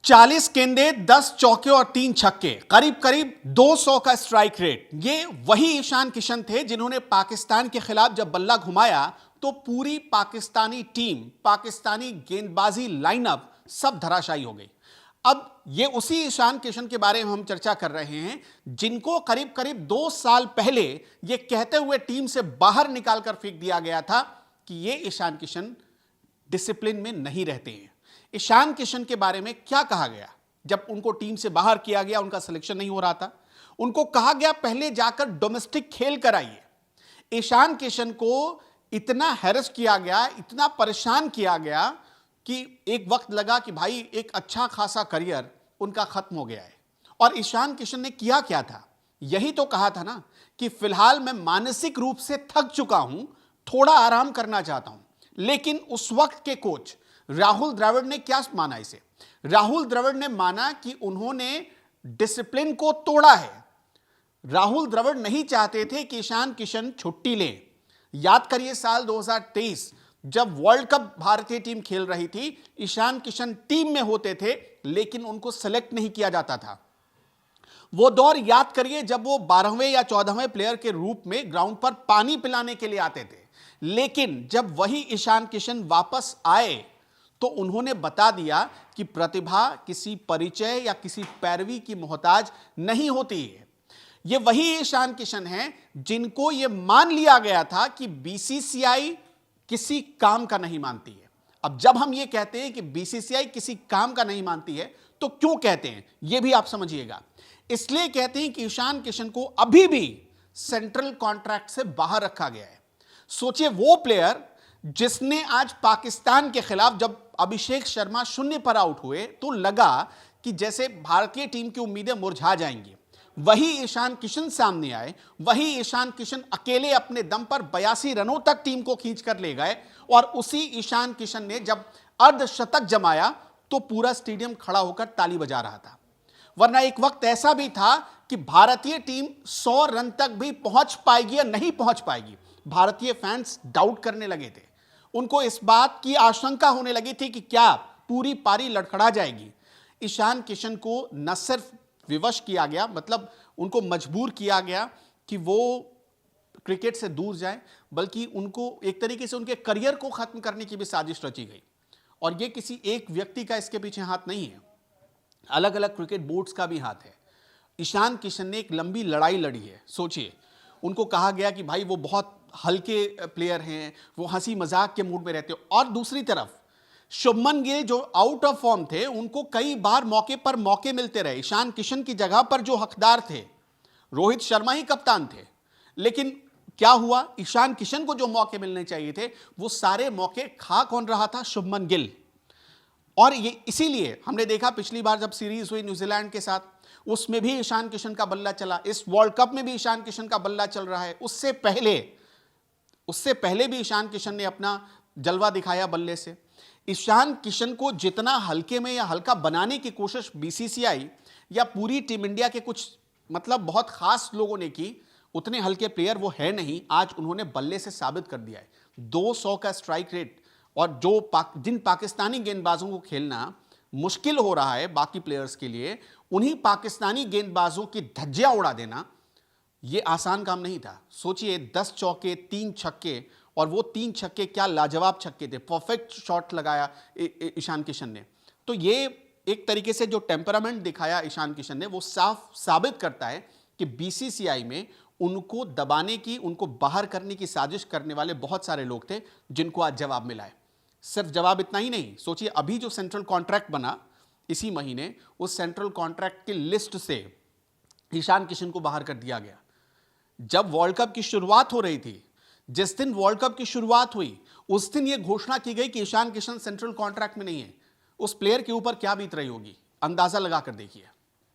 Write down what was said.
40 गेंदे, 10 चौके और 3 छक्के, करीब करीब 200 का स्ट्राइक रेट। ये वही ईशान किशन थे जिन्होंने पाकिस्तान के खिलाफ जब बल्ला घुमाया तो पूरी पाकिस्तानी टीम, पाकिस्तानी गेंदबाजी लाइनअप सब धराशायी हो गई। अब ये उसी ईशान किशन के बारे में हम चर्चा कर रहे हैं जिनको करीब करीब 2 साल पहले ये कहते हुए टीम से बाहर निकालकर फेंक दिया गया था कि ये ईशान किशन डिसिप्लिन में नहीं रहते हैं। ईशान किशन के बारे में क्या कहा गया जब उनको टीम से बाहर किया गया, उनका सिलेक्शन नहीं हो रहा था? उनको कहा गया पहले जाकर डोमेस्टिक खेल कर आइए। ईशान किशन को इतना हैरेस किया गया, इतना परेशान किया गया कि एक वक्त लगा कि भाई एक अच्छा खासा करियर उनका खत्म हो गया है। और ईशान किशन ने किया क्या था? यही तो कहा था ना कि फिलहाल मैं मानसिक रूप से थक चुका हूं, थोड़ा आराम करना चाहता हूं। लेकिन उस वक्त के कोच राहुल द्रविड़ ने क्या माना इसे? राहुल द्रविड़ ने माना कि उन्होंने डिसिप्लिन को तोड़ा है। राहुल द्रविड़ नहीं चाहते थे कि ईशान किशन छुट्टी लें। याद करिए साल 2023 जब वर्ल्ड कप भारतीय टीम खेल रही थी, ईशान किशन टीम में होते थे लेकिन उनको सेलेक्ट नहीं किया जाता था। वो दौर याद करिए जब वो 12वें या 14वें प्लेयर के रूप में ग्राउंड पर पानी पिलाने के लिए आते थे। लेकिन जब वही ईशान किशन वापस आए तो उन्होंने बता दिया कि प्रतिभा किसी परिचय या किसी पैरवी की मोहताज नहीं होती है। ये वही ईशान किशन हैं जिनको ये मान लिया गया था कि बीसीसीआई किसी काम का नहीं मानती है। अब जब हम ये कहते हैं कि बीसीसीआई किसी काम का नहीं मानती है तो क्यों कहते हैं ये भी आप समझिएगा। इसलिए कहते हैं कि ईशान किशन को अभी भी सेंट्रल कॉन्ट्रैक्ट से बाहर रखा गया है। सोचिए वो प्लेयर जिसने आज पाकिस्तान के खिलाफ जब अभिषेक शर्मा शून्य पर आउट हुए तो लगा कि जैसे भारतीय टीम की उम्मीदें मुरझा जाएंगी, वही ईशान किशन सामने आए। वही ईशान किशन अकेले अपने दम पर 82 रनों तक टीम को खींच कर ले गए और उसी ईशान किशन ने जब अर्धशतक जमाया तो पूरा स्टेडियम खड़ा होकर ताली बजा रहा था। वरना एक वक्त ऐसा भी था कि भारतीय टीम 100 रन तक भी पहुंच पाएगी या नहीं पहुंच पाएगी। भारतीय फैंस डाउट करने लगे थे। उनको इस बात की आशंका होने लगी थी कि क्या पूरी पारी लड़खड़ा जाएगी। ईशान किशन को न सिर्फ विवश किया गया, मतलब उनको मजबूर किया गया कि वो क्रिकेट से दूर जाएं, बल्कि उनको एक तरीके से उनके करियर को खत्म करने की भी साजिश रची गई। और ये किसी एक व्यक्ति का इसके पीछे हाथ नहीं है, अलग अलग क्रिकेट बोर्ड्स का भी हाथ है। ईशान किशन ने एक लंबी लड़ाई लड़ी है। सोचिए, उनको कहा गया कि भाई वो बहुत हल्के प्लेयर हैं, वो हंसी मजाक के मूड में रहते हो। और दूसरी तरफ शुभमन गिल जो आउट ऑफ फॉर्म थे, उनको कई बार मौके पर मौके मिलते रहे। ईशान किशन की जगह पर जो हकदार थे, रोहित शर्मा ही कप्तान थे। लेकिन क्या हुआ, ईशान किशन को जो मौके मिलने चाहिए थे वो सारे मौके खा कौन रहा था? शुभमन गिल। और ये इसीलिए हमने देखा पिछली बार जब सीरीज हुई न्यूजीलैंड के साथ, उसमें भी ईशान किशन का बल्ला चला। इस वर्ल्ड कप में भी ईशान किशन का बल्ला चल रहा है। उससे पहले भी ईशान किशन ने अपना जलवा दिखाया बल्ले से। ईशान किशन को जितना हल्के में या हल्का बनाने की कोशिश बीसीसीआई या पूरी टीम इंडिया के कुछ बहुत खास लोगों ने की, उतने हल्के प्लेयर वो है नहीं। आज उन्होंने बल्ले से साबित कर दिया है। 200 का स्ट्राइक रेट, और जिन पाकिस्तानी गेंदबाजों को खेलना मुश्किल हो रहा है बाकी प्लेयर्स के लिए, उन्हीं पाकिस्तानी गेंदबाजों की धज्जियां उड़ा देना यह आसान काम नहीं था। सोचिए, 10 चौके, 3 छक्के, और वो 3 छक्के क्या लाजवाब छक्के थे। परफेक्ट शॉट लगाया ईशान किशन ने। तो ये एक तरीके से जो टेम्परामेंट दिखाया ईशान किशन ने, वो साफ साबित करता है कि बीसीसीआई में उनको दबाने की, उनको बाहर करने की साजिश करने वाले बहुत सारे लोग थे जिनको आज जवाब मिला है। सिर्फ जवाब इतना ही नहीं, सोचिए अभी जो सेंट्रल कॉन्ट्रैक्ट बना इसी महीने, उस सेंट्रल कॉन्ट्रैक्ट की लिस्ट से ईशान किशन को बाहर कर दिया गया। जब वर्ल्ड कप की शुरुआत हो रही थी, जिस दिन वर्ल्ड कप की शुरुआत हुई, उस दिन यह घोषणा की गई कि ईशान किशन सेंट्रल कॉन्ट्रैक्ट में नहीं है। उस प्लेयर के ऊपर क्या बीत रही होगी, अंदाजा लगा कर देखिए।